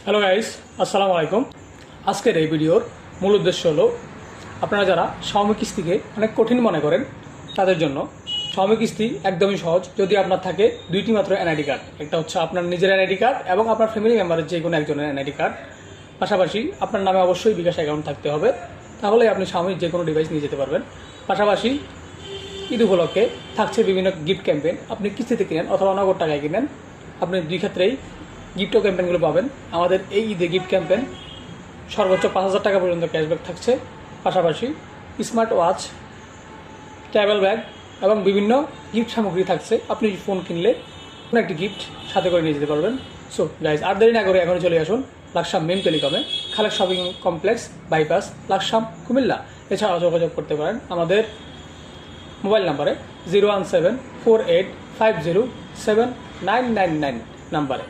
Hello guys, আসসালামু আলাইকুম। আজকের এই ভিডিওর মূল উদ্দেশ্য হলো আপনারা যারা Xiaomi কিস্তিকে অনেক কঠিন মনে করেন তাদের জন্য। Xiaomi কিস্তি একদমই সহজ যদি আপনার থাকে দুইটি মাত্র এনআইডি কার্ড। একটা হচ্ছে আপনার নিজের এনআইডি কার্ড এবং আপনার ফ্যামিলি মেম্বারের যে কোনো একজনের এনআইডি কার্ড। পাশাপাশি আপনার নামে অবশ্যই বিকাশ অ্যাকাউন্ট থাকতে হবে, তাহলে আপনি Xiaomi যে কোনো ডিভাইস নিয়ে যেতে পারবেন। পাশাপাশি ঈদ উপলক্ষে থাকছে বিভিন্ন গিফট ক্যাম্পেইন। আপনি কিস্তিতে কিনেন অথবা নগদ টাকায় কিনেন, আপনি দুই ক্ষেত্রেই গিফট ক্যাম্পেইনগুলো পাবেন। আমাদের এই ঈদে গিফট ক্যাম্পেইন সর্বোচ্চ 5,000 টাকা পর্যন্ত ক্যাশব্যাক থাকছে। পাশাপাশি স্মার্ট ওয়াচ, ট্রাভেল ব্যাগ এবং বিভিন্ন গিফট সামগ্রী থাকছে। আপনি ফোন কিনলে কোনো একটি গিফট সাথে করে নিয়ে যেতে পারবেন। সো গাইজ, আর দেরি না করে এখনই চলে আসুন লাকসাম মেম টেলিকমে, Khalek shopping complex, bypass, Laksam, Cumilla. এছাড়াও যোগাযোগ করতে পারেন আমাদের মোবাইল নাম্বারে 01748507999 নাম্বারে।